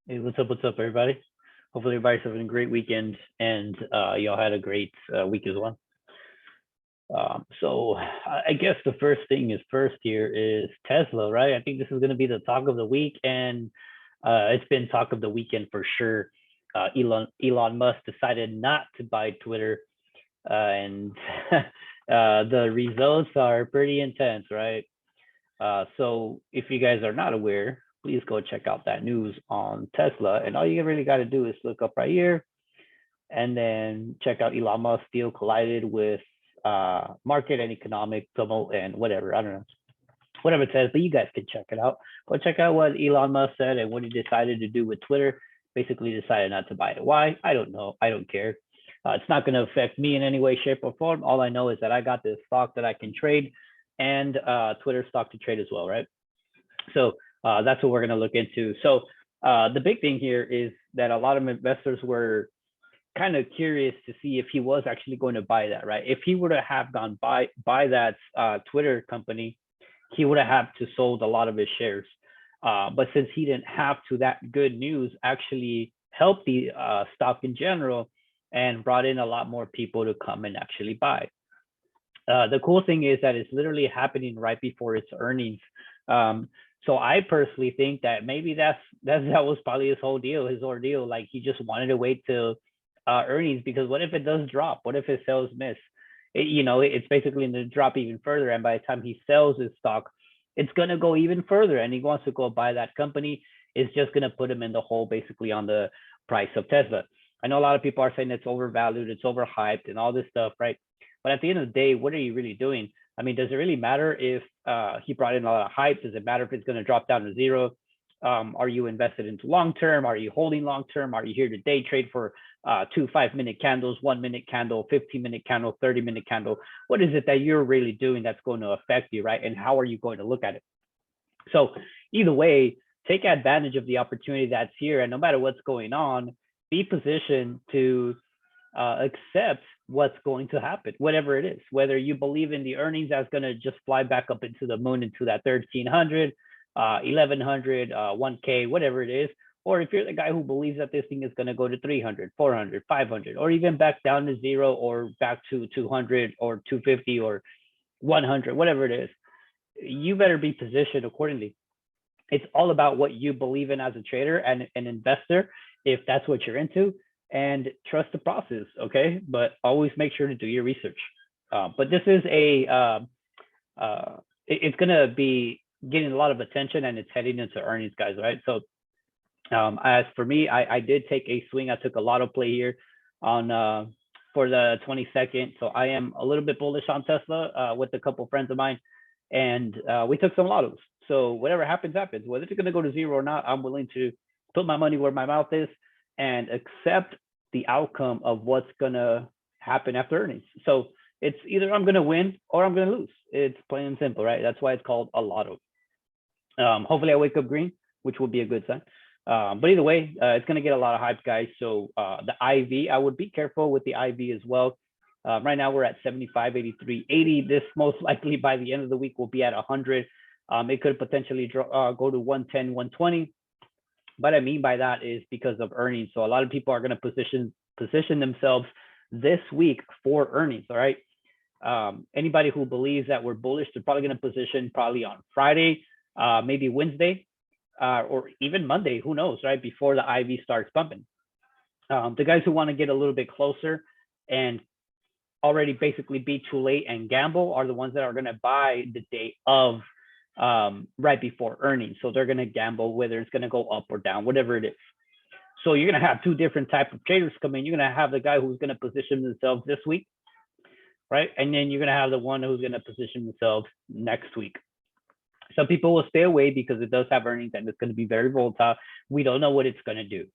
Hey, what's up, everybody? Hopefully, everybody's having a great weekend and y'all had a great week as well. So, I guess the first thing is first here is Tesla, right? I think this is going to be the talk of the week, and it's been talk of the weekend for sure. Elon Musk decided not to buy Twitter, and the results are pretty intense, right? So if you guys are not aware, please go check out that news on Tesla. And all you really got to do is look up right here and then check out Elon Musk deal collided with market and economic tumult and whatever. I don't know, whatever it says, but you guys can check it out. Go check out what Elon Musk said and what he decided to do with Twitter. Basically decided not to buy it. Why? I don't know. I don't care. It's not going to affect me in any way, shape, or form. All I know is that I got this stock that I can trade and Twitter stock to trade as well, right? So that's what we're going to look into. So the big thing here is that a lot of investors were kind of curious to see if he was actually going to buy that, right? If he would have gone buy that Twitter company, he would have to sold a lot of his shares. But since he didn't have to, that good news actually helped the stock in general and brought in a lot more people to come and actually buy. The cool thing is that it's literally happening right before its earnings. So I personally think that maybe that was probably his whole deal, his ordeal. Like he just wanted to wait till earnings, because what if it does drop? What if his sales miss? It's basically going to drop even further. And by the time he sells his stock, it's going to go even further. And he wants to go buy that company. It's just going to put him in the hole basically on the price of Tesla. I know a lot of people are saying it's overvalued, it's overhyped and all this stuff, right? But at the end of the day, what are you really doing? I mean, does it really matter if he brought in a lot of hype? Does it matter if it's going to drop down to zero? Are you invested into long term? Are you holding long term? Are you here to day trade for 2 5-minute candles, 1-minute candle, 15-minute candle, 30-minute candle? What is it that you're really doing that's going to affect you, right? And how are you going to look at it? So either way, take advantage of the opportunity that's here, and no matter what's going on, be positioned to accept what's going to happen, whatever it is. Whether you believe in the earnings that's going to just fly back up into the moon, into that 1300, 1100, 1K, whatever it is, or if you're the guy who believes that this thing is going to go to 300, 400, 500, or even back down to zero, or back to 200 or 250 or 100, whatever it is, you better be positioned accordingly. It's all about what you believe in as a trader and an investor, if that's what you're into, and trust the process, okay? But always make sure to do your research. But this is it's going to be getting a lot of attention, and it's heading into earnings, guys, right? So as for me, I did take a swing. I took a lotto play here on for the 22nd. So I am a little bit bullish on Tesla with a couple friends of mine, and we took some lottos. So whatever happens, happens. Whether it's going to go to zero or not, I'm willing to put my money where my mouth is and accept the outcome of what's going to happen after earnings. So it's either I'm going to win or I'm going to lose. It's plain and simple, right? That's why it's called a lotto. Hopefully I wake up green, which would be a good sign. But either way, it's going to get a lot of hype, guys. So the IV, I would be careful with the IV as well. Right now we're at 75, 83, 80. This most likely by the end of the week will be at 100. It could potentially go to 110, 120. What I mean by that is because of earnings. So a lot of people are going to position themselves this week for earnings. All right. Anybody who believes that we're bullish, they're probably going to position probably on Friday, maybe Wednesday, or even Monday. Who knows, right? Before the IV starts pumping. The guys who want to get a little bit closer and already basically be too late and gamble are the ones that are going to buy the day of right before earnings. So they're going to gamble whether it's going to go up or down, whatever it is. So you're going to have two different types of traders come in. You're going to have the guy who's going to position themselves this week, right? And then you're going to have the one who's going to position themselves next week. Some people will stay away because it does have earnings and it's going to be very volatile. We don't know what it's going to do.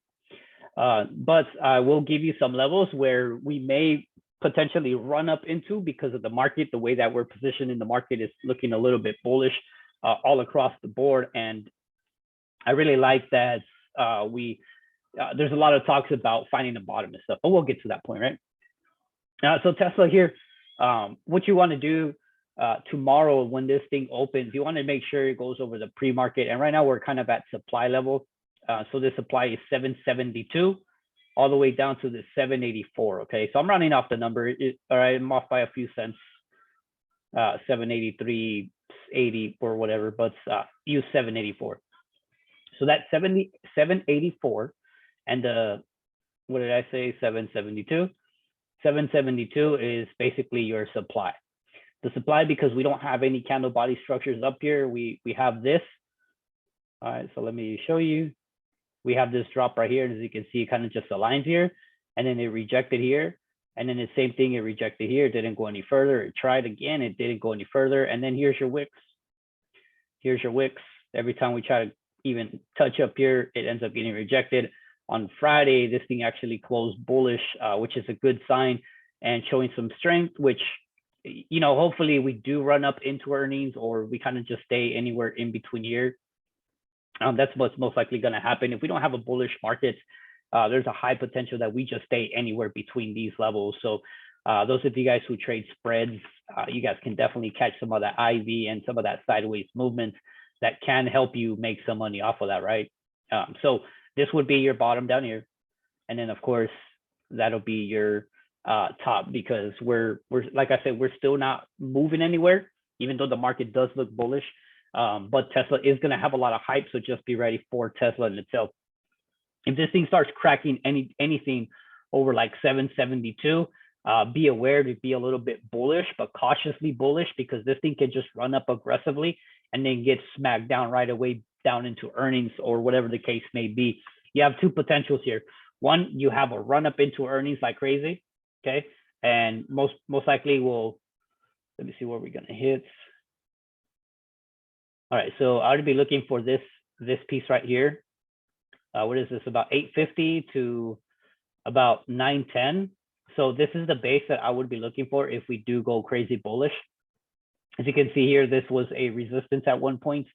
But I will give you some levels where we may potentially run up into, because of the market, the way that we're positioned in the market is looking a little bit bullish all across the board. And I really like that there's a lot of talks about finding a bottom and stuff, but we'll get to that point, right? So Tesla here, what you want to do tomorrow when this thing opens, you want to make sure it goes over the pre-market. And right now we're kind of at supply level. So the supply is 772 all the way down to the 784. Okay, so I'm rounding off the number. All right, I'm off by a few cents, 783.80 or whatever, but use 784. So that 784 and the, what did I say, 772? 772 is basically your supply. The supply, because we don't have any candle body structures up here, we have this. All right, so let me show you. We have this drop right here, and as you can see, it kind of just aligns here, and then it rejected here, and then the same thing, it rejected here, it didn't go any further. It tried again, it didn't go any further, and then here's your wicks. Here's your wicks. Every time we try to even touch up here, it ends up getting rejected. On Friday, this thing actually closed bullish, which is a good sign and showing some strength, which, you know, hopefully we do run up into earnings, or we kind of just stay anywhere in between here. That's what's most likely going to happen. If we don't have a bullish market, there's a high potential that we just stay anywhere between these levels. So those of you guys who trade spreads, you guys can definitely catch some of that IV and some of that sideways movement that can help you make some money off of that, right? So this would be your bottom down here. And then, of course, that'll be your top, because we're like I said, we're still not moving anywhere, even though the market does look bullish. But Tesla is going to have a lot of hype, so just be ready for Tesla in itself. If this thing starts cracking anything over like 772, be aware to be a little bit bullish, but cautiously bullish, because this thing can just run up aggressively and then get smacked down right away down into earnings or whatever the case may be. You have two potentials here. One, you have a run up into earnings like crazy, okay? And most likely will, let me see where we're going to hit. All right, so I would be looking for this piece right here. What is this, about 850 to about 910? So this is the base that I would be looking for if we do go crazy bullish. As you can see here, this was a resistance at one point,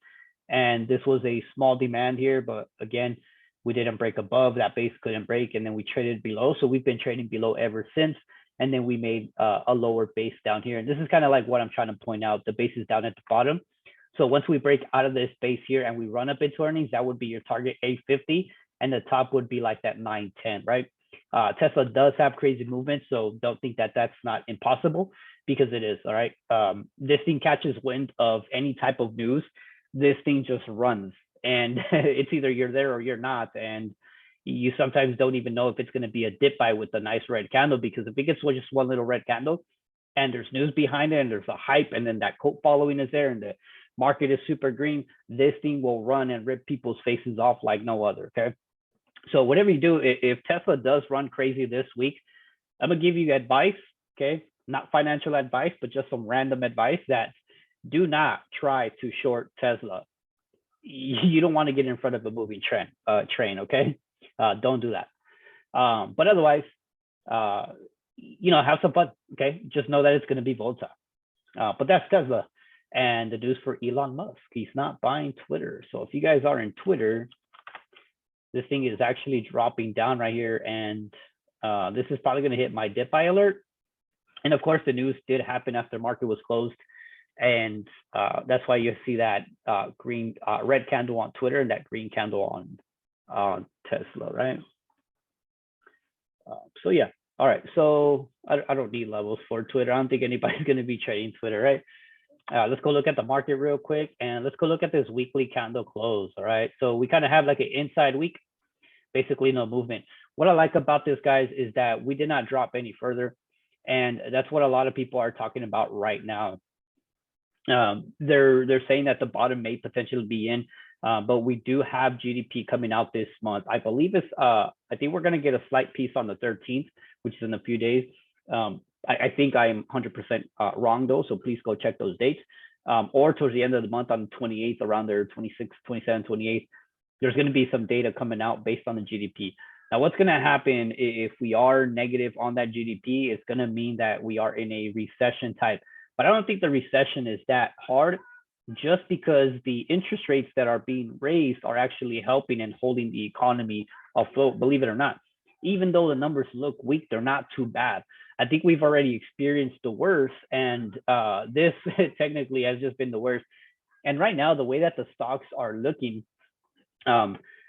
and this was a small demand here, but again, we didn't break above, that base couldn't break, and then we traded below. So we've been trading below ever since, and then we made a lower base down here. And this is kind of like what I'm trying to point out. The base is down at the bottom. So once we break out of this base here and we run up into earnings, that would be your target 850, and the top would be like that 910, right? Tesla does have crazy movement, so don't think that that's not impossible, because it is. All right, this thing catches wind of any type of news, this thing just runs, and it's either you're there or you're not, and you sometimes don't even know if it's going to be a dip buy with a nice red candle, because if it gets just one little red candle and there's news behind it and there's a hype and then that quote following is there and the market is super green, this thing will run and rip people's faces off like no other. Okay, so whatever you do, if Tesla does run crazy this week, I'm gonna give you advice. Okay, not financial advice, but just some random advice, that do not try to short Tesla. You don't want to get in front of a moving train. Okay, don't do that. But otherwise, you know, have some fun. Okay, just know that it's going to be volatile. But that's Tesla. And the news for Elon Musk, he's not buying Twitter. So if you guys are in Twitter, this thing is actually dropping down right here, and this is probably going to hit my dip buy alert. And of course, the news did happen after market was closed, and that's why you see that red candle on Twitter and that green candle on Tesla, right? So yeah, all right. So I don't need levels for Twitter. I don't think anybody's going to be trading Twitter, right? Let's go look at the market real quick, and let's go look at this weekly candle close. All right, so we kind of have like an inside week, basically no movement. What I like about this, guys, is that we did not drop any further, and that's what a lot of people are talking about right now. They're saying that the bottom may potentially be in, but we do have GDP coming out this month. I believe it's I think we're going to get a slight piece on the 13th, which is in a few days. I think I am 100% wrong though, so please go check those dates. Or towards the end of the month on the 28th, around there, 26, 27, 28th, there's going to be some data coming out based on the GDP. Now, what's going to happen if we are negative on that GDP? It's going to mean that we are in a recession type. But I don't think the recession is that hard, just because the interest rates that are being raised are actually helping and holding the economy afloat, believe it or not. Even though the numbers look weak, they're not too bad. I think we've already experienced the worst, and this technically has just been the worst. And right now, the way that the stocks are looking,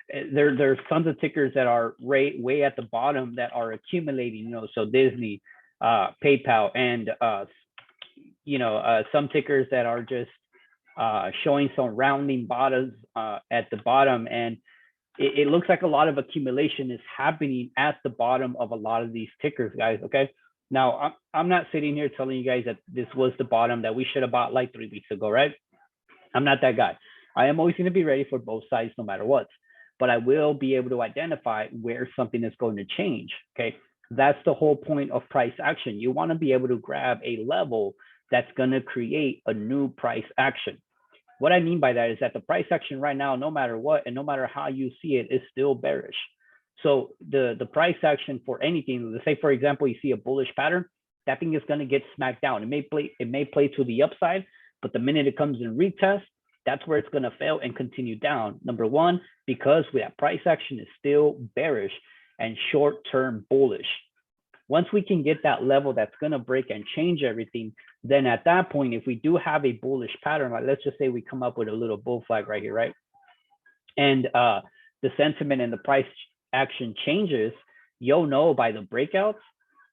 there's tons of tickers that are way at the bottom that are accumulating, so Disney, PayPal, and some tickers that are just showing some rounding bottoms at the bottom, and it looks like a lot of accumulation is happening at the bottom of a lot of these tickers, guys. Okay, now I'm not sitting here telling you guys that this was the bottom that we should have bought like 3 weeks ago, right? I'm not that guy. I am always going to be ready for both sides no matter what, but I will be able to identify where something is going to change. Okay, that's the whole point of price action. You want to be able to grab a level that's going to create a new price action. What I mean by that is that the price action right now, no matter what, and no matter how you see it, is still bearish. So the price action for anything, let's say, for example, you see a bullish pattern, that thing is going to get smacked down. It may play to the upside, but the minute it comes in retest, that's where it's going to fail and continue down. Number one, because that price action is still bearish and short-term bullish. Once we can get that level that's going to break and change everything, then at that point, if we do have a bullish pattern, like let's just say we come up with a little bull flag right here, right? And the sentiment and the price action changes, you'll know by the breakouts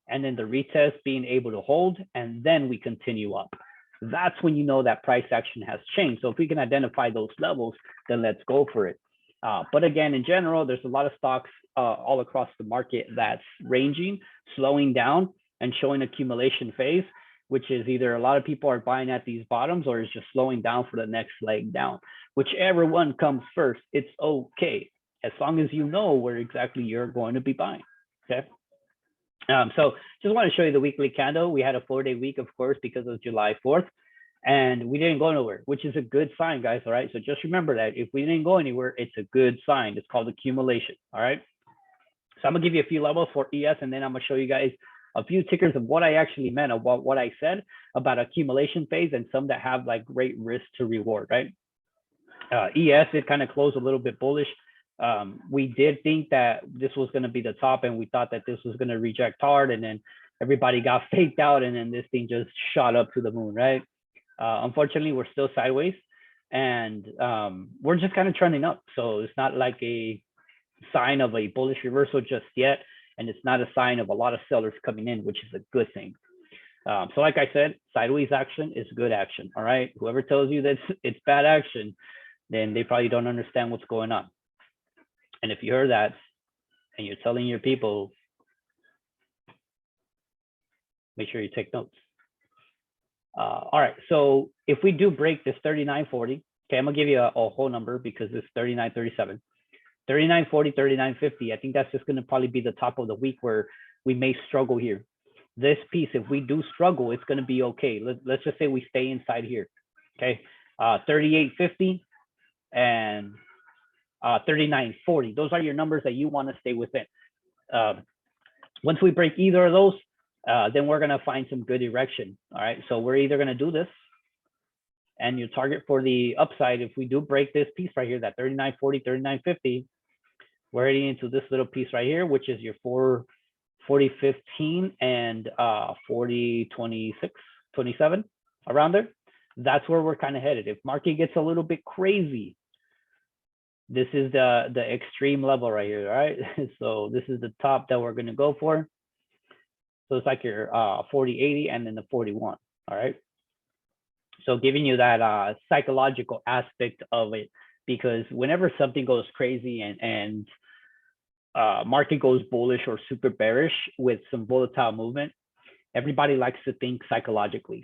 and then the retest being able to hold, and then we continue up. That's when you know that price action has changed. So if we can identify those levels, then let's go for it. But again, in general, there's a lot of stocks all across the market that's ranging, slowing down, and showing accumulation phase, which is either a lot of people are buying at these bottoms or is just slowing down for the next leg down. Whichever one comes first, it's okay, as long as you know where exactly you're going to be buying, okay? So just want to show you the weekly candle. We had a 4-day week, of course, because of July 4th, and we didn't go nowhere, which is a good sign, guys, all right? So just remember that if we didn't go anywhere, it's a good sign. It's called accumulation, all right? So I'm gonna give you a few levels for ES, and then I'm gonna show you guys a few tickers of what I actually meant about what I said about accumulation phase and some that have like great risk to reward, right? ES, it kind of closed a little bit bullish. We did think that this was going to be the top, and we thought that this was going to reject hard, and then everybody got faked out, and then this thing just shot up to the moon, right? Unfortunately, we're still sideways, and we're just kind of trending up. So it's not like a sign of a bullish reversal just yet, and it's not a sign of a lot of sellers coming in, which is a good thing. So like I said, sideways action is good action, all right? Whoever tells you that it's bad action, then they probably don't understand what's going on. And if you heard that and you're telling your people, make sure you take notes. All right, so if we do break this 39.40, okay, I'm gonna give you a whole number because it's 39.37. 39.40, 39.50, I think that's just gonna probably be the top of the week where we may struggle here. This piece, if we do struggle, it's gonna be okay. Let's just say we stay inside here, okay? 38.50 and 39.40. Those are your numbers that you want to stay within. Once we break either of those, then we're going to find some good direction. All right. So we're either going to do this, and your target for the upside, if we do break this piece right here, that 39.40, 39.50, we're heading into this little piece right here, which is your 40.15 and 40.26, 27, around there. That's where we're kind of headed. If market gets a little bit crazy, this is the extreme level right here, all right? So this is the top that we're going to go for. So it's like your 40.80 and then the 41, all right? So giving you that psychological aspect of it, because whenever something goes crazy and market goes bullish or super bearish with some volatile movement, everybody likes to think psychologically,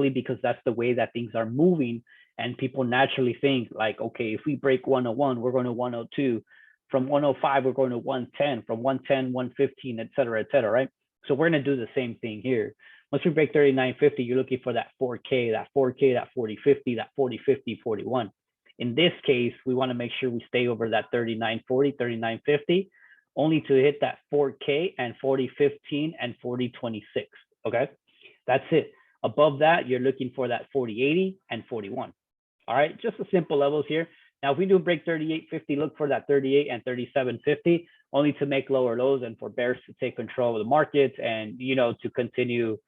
because that's the way that things are moving. And people naturally think like, okay, if we break 101, we're going to 102. From 105, we're going to 110. From 110, 115, et cetera, right? So we're going to do the same thing here. Once we break 39.50, you're looking for that 4K, that 40.50, that 40.50, 41. In this case, we want to make sure we stay over that 39.40, 39.50, only to hit that 4K and 40.15 and 40.26, okay? That's it. Above that, you're looking for that 40.80 and 41. All right, just the simple levels here. Now, if we do break 38.50, look for that 38 and 37.50, only to make lower lows and for bears to take control of the market and, to continue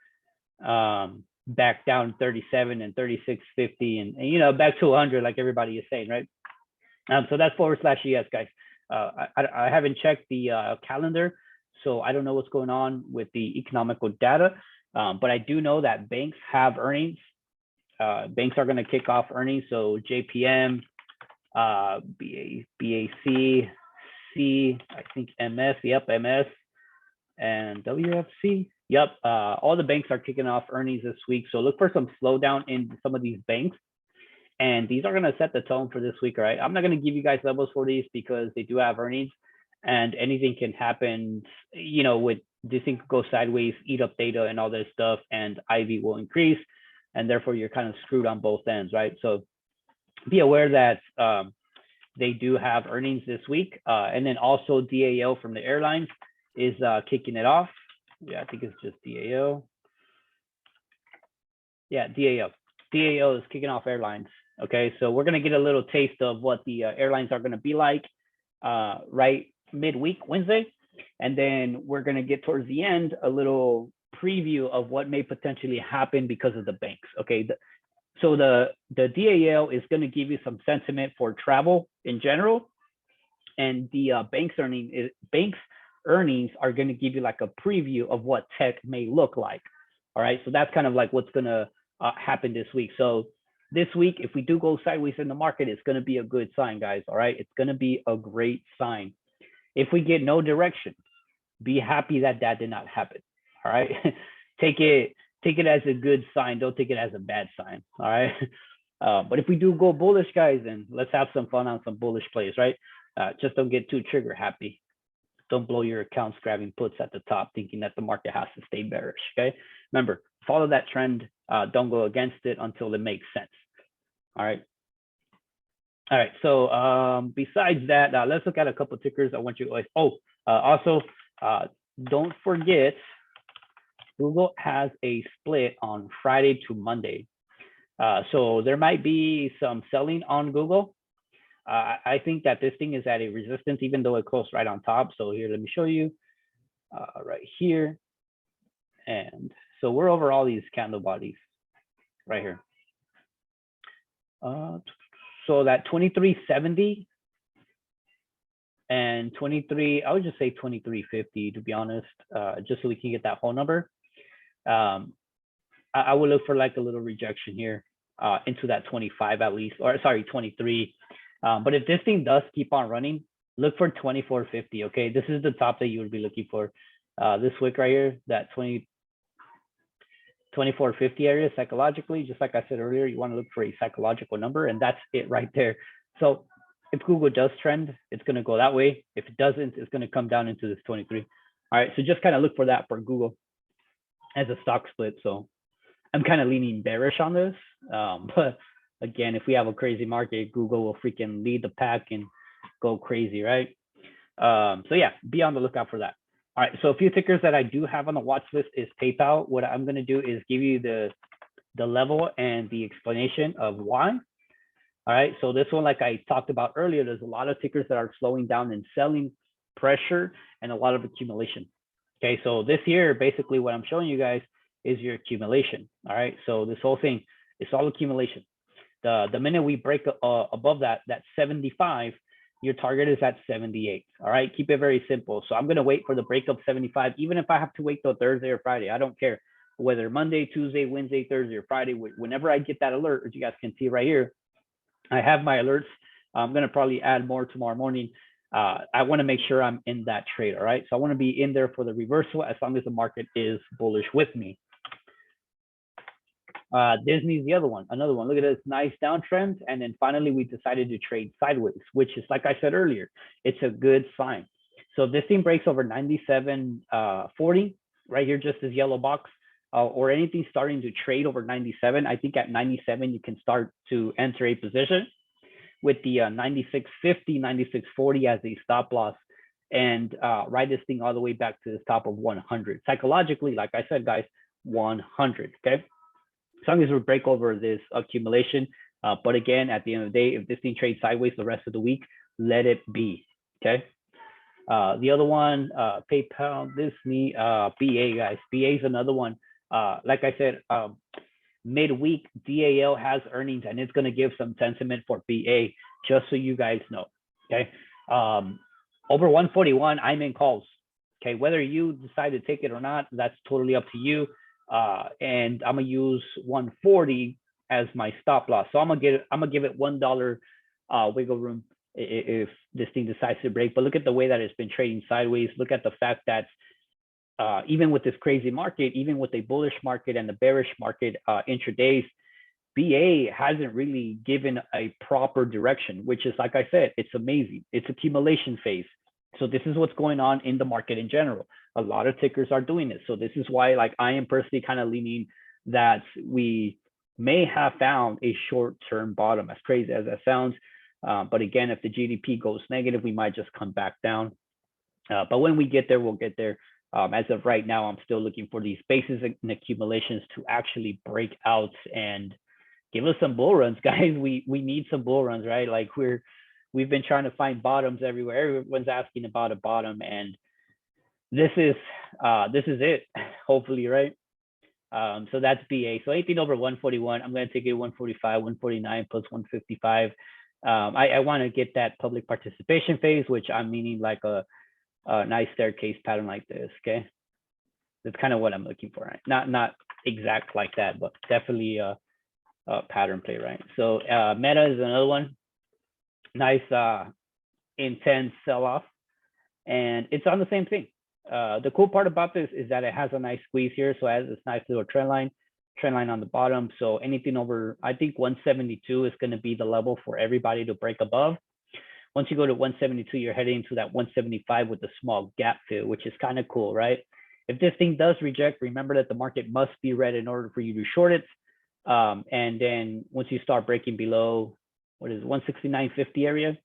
back down 37 and 36.50 and back to 100, like everybody is saying, right? So that's /ES, guys. I haven't checked the calendar, so I don't know what's going on with the economical data, but I do know that banks have earnings. Banks are going to kick off earnings, so JPM, BAC, I think MS, yep, MS, and WFC. Yep, all the banks are kicking off earnings this week, so look for some slowdown in some of these banks. And these are going to set the tone for this week, right? I'm not going to give you guys levels for these because they do have earnings and anything can happen, you know, with this thing could go sideways, eat up data and all this stuff, and IV will increase. And therefore, you're kind of screwed on both ends, right? So be aware that they do have earnings this week. And then also DAO from the airlines is kicking it off. Yeah, I think it's just DAO. Yeah, DAO. DAO is kicking off airlines. Okay, so we're gonna get a little taste of what the airlines are gonna be like right midweek Wednesday, and then we're gonna get towards the end a little preview of what may potentially happen because of the banks. Okay, so the DAO is gonna give you some sentiment for travel in general, and the banks earnings are gonna give you like a preview of what tech may look like. All right, so that's kind of like what's gonna happen this week. So this week, if we do go sideways in the market, it's going to be a good sign, guys. All right, it's going to be a great sign. If we get no direction, be happy that that did not happen. All right, take it as a good sign. Don't take it as a bad sign. All right. But if we do go bullish, guys, then let's have some fun on some bullish plays, right? Just don't get too trigger happy. Don't blow your accounts grabbing puts at the top, thinking that the market has to stay bearish. Okay. Remember, follow that trend. Don't go against it until it makes sense. All right. All right. So besides that, let's look at a couple of tickers. I want you to also don't forget Google has a split on Friday to Monday. So there might be some selling on Google. I think that this thing is at a resistance, even though it closed right on top. So here, let me show you right here. And so we're over all these candle bodies right here. So that 2370 and 23, I would just say 2350 to be honest, just so we can get that whole number. I would look for like a little rejection here into that 25 at least, or sorry, 23. But if this thing does keep on running, look for 2450. Okay, this is the top that you would be looking for. This wick right here, that 2450 area psychologically, just like I said earlier, you want to look for a psychological number, and that's it right there. So if Google does trend, it's going to go that way. If it doesn't, it's going to come down into this 23. All right, so just kind of look for that for Google as a stock split. So I'm kind of leaning bearish on this, but again, if we have a crazy market, Google will freaking lead the pack and go crazy, right? So yeah, be on the lookout for that. All right, so a few tickers that I do have on the watch list is PayPal. What I'm going to do is give you the level and the explanation of why. All right, so this one, like I talked about earlier, there's a lot of tickers that are slowing down and selling pressure and a lot of accumulation. Okay, so this here, basically what I'm showing you guys is your accumulation. All right, so this whole thing, it's all accumulation. The minute we break above that 75, your target is at 78. All right, keep it very simple. So I'm going to wait for the break of 75, even if I have to wait till Thursday or Friday. I don't care whether Monday, Tuesday, Wednesday, Thursday, or Friday. Whenever I get that alert, as you guys can see right here, I have my alerts. I'm going to probably add more tomorrow morning. I want to make sure I'm in that trade. All right, so I want to be in there for the reversal as long as the market is bullish with me. Disney's the other one, another one. Look at this nice downtrend. And then finally, we decided to trade sideways, which is, like I said earlier, it's a good sign. So if this thing breaks over 97.40 right here, just this yellow box, or anything starting to trade over 97, I think at 97, you can start to enter a position with the 96.50, 96.40 as a stop loss, and ride this thing all the way back to the top of 100. Psychologically, like I said, guys, 100, okay? As long as we break over this accumulation. But again, at the end of the day, if this thing trades sideways the rest of the week, let it be, okay? The other one, PayPal, Disney, BA, guys. BA is another one. Like I said, midweek, DAL has earnings and it's going to give some sentiment for BA, just so you guys know. Okay. Over 141, I'm in calls. Okay. Whether you decide to take it or not, that's totally up to you. And I'm going to use 140 as my stop loss. So I'm going to give it $1 wiggle room if this thing decides to break. But look at the way that it's been trading sideways. Look at the fact that even with this crazy market, even with the bullish market and the bearish market intradays, BA hasn't really given a proper direction, which is, like I said, it's amazing. It's accumulation phase. So this is what's going on in the market in general. A lot of tickers are doing this. So this is why, like, I am personally kind of leaning that we may have found a short-term bottom, as crazy as that sounds. But again, if the GDP goes negative, we might just come back down. But when we get there, we'll get there. As of right now, I'm still looking for these bases and accumulations to actually break out and give us some bull runs, guys. We need some bull runs, right? Like we've been trying to find bottoms everywhere. Everyone's asking about a bottom, and this is it, hopefully, right? So that's BA. So anything over 141, I'm going to take it 145, 149 plus 155. I want to get that public participation phase, which I'm meaning like a nice staircase pattern like this. Okay, that's kind of what I'm looking for, right? Not exact like that, but definitely a pattern play, right? So Meta is another one. Nice intense sell-off, and it's on the same thing. The cool part about this is that it has a nice squeeze here, so it has this nice little trend line on the bottom. So anything over, I think 172 is going to be the level for everybody to break above. Once you go to 172, you're heading into that 175 with a small gap fill, which is kind of cool, right? If this thing does reject, remember that the market must be red in order for you to short it. And then once you start breaking below, what is it, 169.50 area,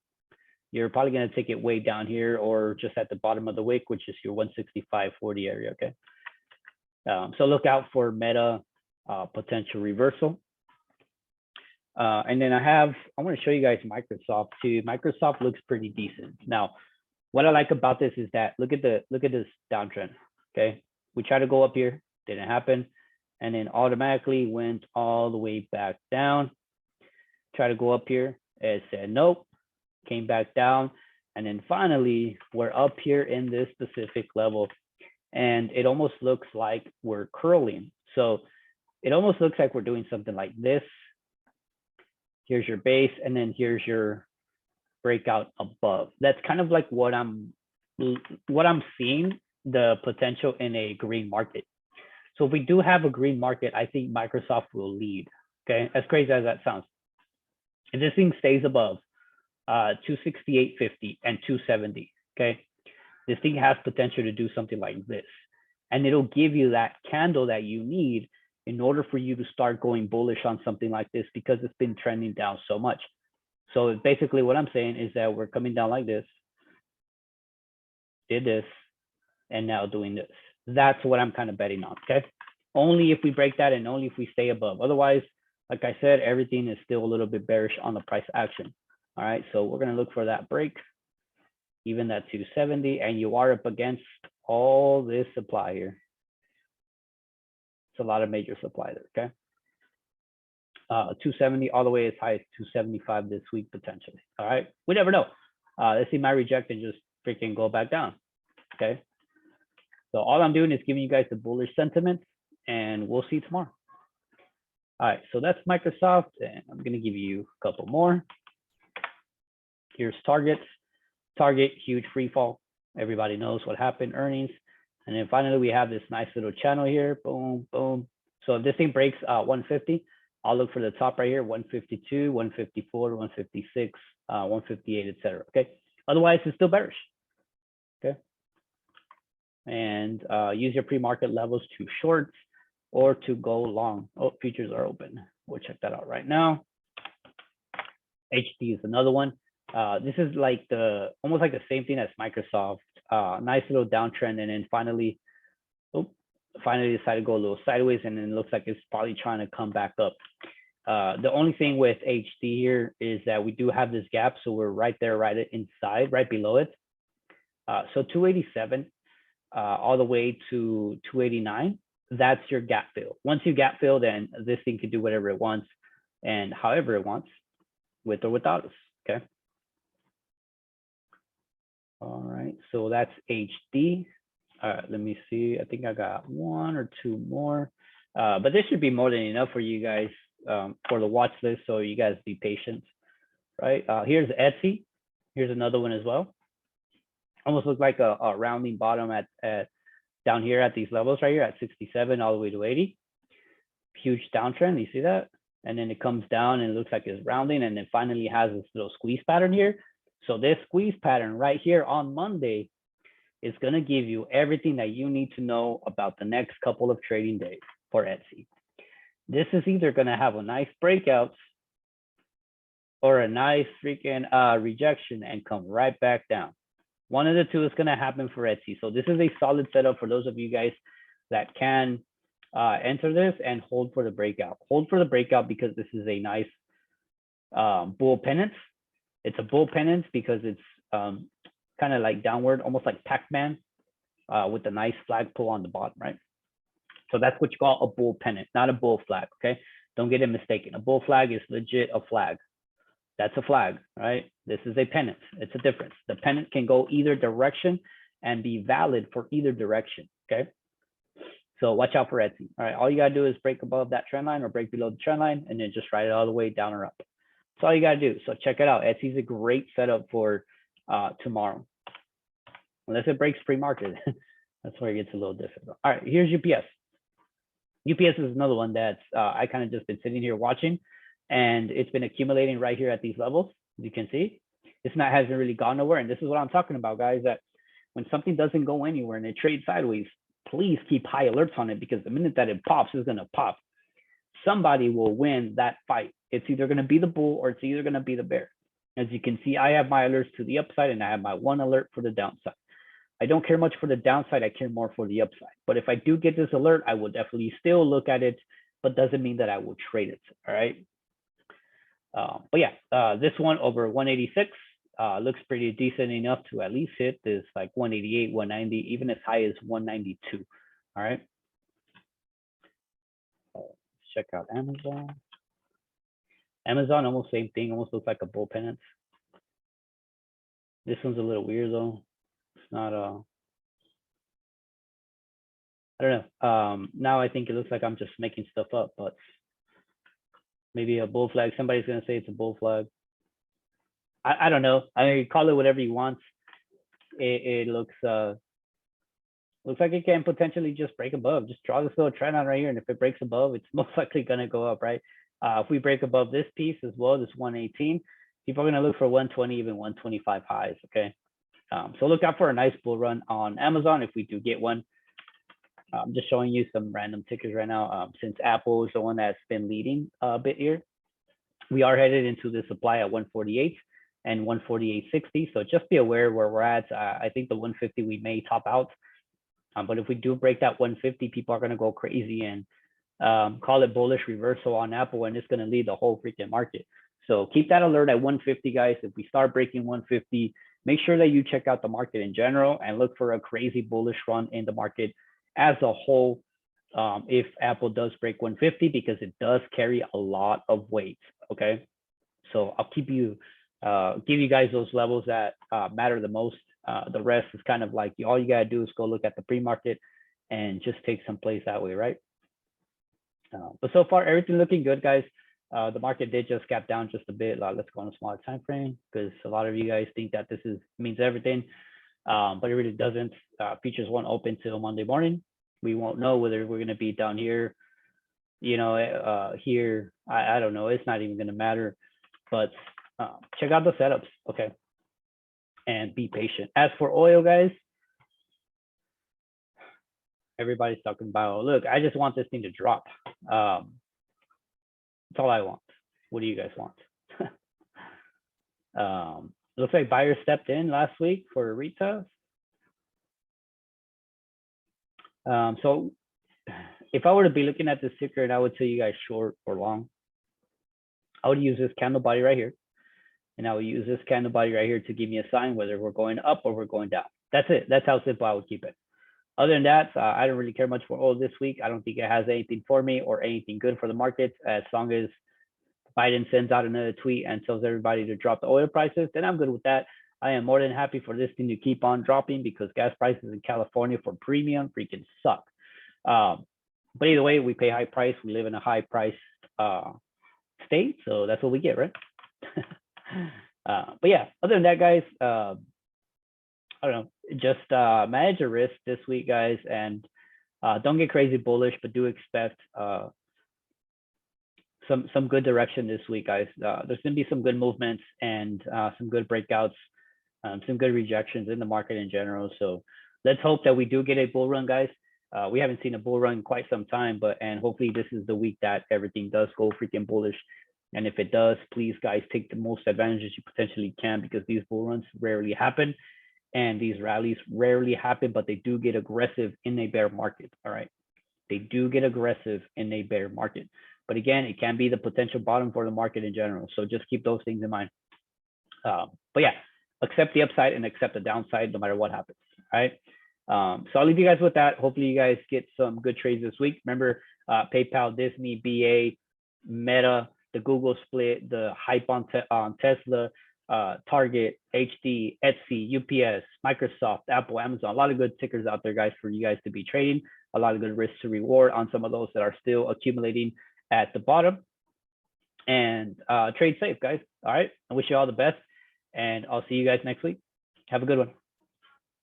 you're probably going to take it way down here or just at the bottom of the wick, which is your 165.40 area, okay? So look out for Meta potential reversal. And then I want to show you guys Microsoft too. Microsoft looks pretty decent. Now, what I like about this is that look at this downtrend. Okay, we tried to go up here, didn't happen, and then automatically went all the way back down. Try to go up here, it said nope, came back down, and then finally we're up here in this specific level, and it almost looks like we're curling. So it almost looks like we're doing something like this. Here's your base, and then here's your breakout above. That's kind of like what I'm seeing the potential in a green market. So if we do have a green market, I think Microsoft will lead. Okay, as crazy as that sounds. If this thing stays above 268.50 and 270, okay, this thing has potential to do something like this, and it'll give you that candle that you need in order for you to start going bullish on something like this, because it's been trending down so much. So basically what I'm saying is that we're coming down like this, did this, and now doing this. That's what I'm kind of betting on, okay? Only if we break that and only if we stay above. Otherwise, like I said, everything is still a little bit bearish on the price action. All right, so we're gonna look for that break, even that 270, and you are up against all this supply here. It's a lot of major supply there, okay? 270 all the way as high as 275 this week potentially. All right, we never know. Let's see my reject and just freaking go back down. Okay, so all I'm doing is giving you guys the bullish sentiment, and we'll see tomorrow. All right, so that's Microsoft, and I'm gonna give you a couple more. Here's Target, huge free fall. Everybody knows what happened, earnings. And then finally, we have this nice little channel here, boom, boom. So if this thing breaks 150, I'll look for the top right here, 152, 154, 156, 158, etc. Okay. Otherwise, it's still bearish. Okay. And use your pre-market levels to short or to go long. Oh, futures are open. We'll check that out right now. HD is another one. This is like almost like the same thing as Microsoft. Nice little downtrend, and then finally decided to go a little sideways, and then it looks like it's probably trying to come back up. The only thing with HD here is that we do have this gap, so we're right there, right inside, right below it. So 287 all the way to 289. that's your gap fill. Once you gap fill, then this thing can do whatever it wants and however it wants, with or without us. Okay. All right. So that's HD. All right. Let me see. I think I got one or two more, but this should be more than enough for you guys for the watch list. So you guys be patient. Right. Here's Etsy. Here's another one as well. Almost looks like a rounding bottom at down here at these levels right here at 67 all the way to 80. Huge downtrend. You see that? And then it comes down and it looks like it's rounding, and then finally has this little squeeze pattern here. So this squeeze pattern right here on Monday is going to give you everything that you need to know about the next couple of trading days for Etsy. This is either going to have a nice breakout or a nice freaking rejection and come right back down. One of the two is going to happen for Etsy. So this is a solid setup for those of you guys that can enter this and hold for the breakout. Hold for the breakout because this is a nice bull pennant. It's a bull pennant because it's kind of like downward, almost like Pac-Man with a nice flag pull on the bottom, right? So that's what you call a bull pennant, not a bull flag, okay? Don't get it mistaken. A bull flag is legit a flag. That's a flag, right? This is a pennant. It's a difference. The pennant can go either direction and be valid for either direction, okay? So watch out for Etsy. All right, all you gotta do is break above that trend line or break below the trend line and then just ride it all the way down or up. That's all you gotta do. So check it out. Etsy's a great setup for tomorrow. Unless it breaks pre-market. That's where it gets a little difficult. All right, here's UPS. UPS is another one that's I kind of just been sitting here watching, and it's been accumulating right here at these levels. As you can see, this not hasn't really gone nowhere. And this is what I'm talking about, guys, that when something doesn't go anywhere and it trades sideways, please keep high alerts on it, because the minute that it pops, it's going to pop. Somebody will win that fight. It's either going to be the bull or it's either going to be the bear. As you can see, I have my alerts to the upside and I have my one alert for the downside. I don't care much for the downside. I care more for the upside. But if I do get this alert, I will definitely still look at it, but doesn't mean that I will trade it. All right. But yeah, this one over 186 looks pretty decent enough to at least hit this like 188, 190, even as high as 192. All right. Check out Amazon. Amazon, almost same thing, almost looks like a bull pennant. This one's a little weird though. It's not I don't know. Now I think it looks like I'm just making stuff up, but maybe a bull flag. Somebody's gonna say it's a bull flag. I don't know. I mean, call it whatever you want. It looks like it can potentially just break above. Just draw this little trend line right here, and if it breaks above, it's most likely gonna go up, right? If we break above this piece as well, this 118, people are gonna look for 120, even 125 highs. Okay, so look out for a nice bull run on Amazon if we do get one. I'm just showing you some random tickers right now. Since Apple is the one that's been leading a bit here, we are headed into the supply at 148 and 148.60. So just be aware where we're at. I think the 150 we may top out, but if we do break that 150, people are going to go crazy and call it bullish reversal on Apple, and it's going to lead the whole freaking market. So keep that alert at 150, guys. If we start breaking 150, make sure that you check out the market in general and look for a crazy bullish run in the market as a whole, if Apple does break 150, because it does carry a lot of weight. Okay, so I'll keep you give you guys those levels that matter the most. The rest is kind of like all you gotta do is go look at the pre-market and just take some plays that way, right? But so far everything looking good, guys. The market did just gap down just a bit. Let's go on a smaller time frame, because a lot of you guys think that this means everything. But it really doesn't. Futures won't open till Monday morning. We won't know whether we're going to be down here, you know, here. I don't know. It's not even going to matter. But check out the setups, okay? And be patient. As for oil, guys, everybody's talking about, look, I just want this thing to drop. That's all I want. What do you guys want? Looks like buyers stepped in last week for retail. So if I were to be looking at this ticker and I would tell you guys short or long, I would use this candle body right here. And I would use this candle body right here to give me a sign whether we're going up or we're going down. That's it. That's how simple I would keep it. Other than that, I don't really care much for oil this week. I don't think it has anything for me or anything good for the market. As long as Biden sends out another tweet and tells everybody to drop the oil prices, then I'm good with that. I am more than happy for this thing to keep on dropping because gas prices in California for premium freaking suck. But either way, we pay high price. We live in a high price state, so that's what we get, right? But yeah, other than that, guys, I don't know, just manage your risk this week, guys, and don't get crazy bullish, but do expect some good direction this week, guys. There's gonna be some good movements and some good breakouts, some good rejections in the market in general. So let's hope that we do get a bull run, guys. We haven't seen a bull run in quite some time, and hopefully this is the week that everything does go freaking bullish. And if it does, please, guys, take the most advantages you potentially can because these bull runs rarely happen and these rallies rarely happen, but they do get aggressive in a bear market. All right. They do get aggressive in a bear market. But again, it can be the potential bottom for the market in general. So just keep those things in mind. But yeah, accept the upside and accept the downside no matter what happens. All right. So I'll leave you guys with that. Hopefully you guys get some good trades this week. Remember, PayPal, Disney, BA, Meta, the Google split, the hype on Tesla, Target, HD, Etsy, UPS, Microsoft, Apple, Amazon. A lot of good tickers out there, guys, for you guys to be trading. A lot of good risk to reward on some of those that are still accumulating at the bottom. And trade safe, guys. All right. I wish you all the best. And I'll see you guys next week. Have a good one.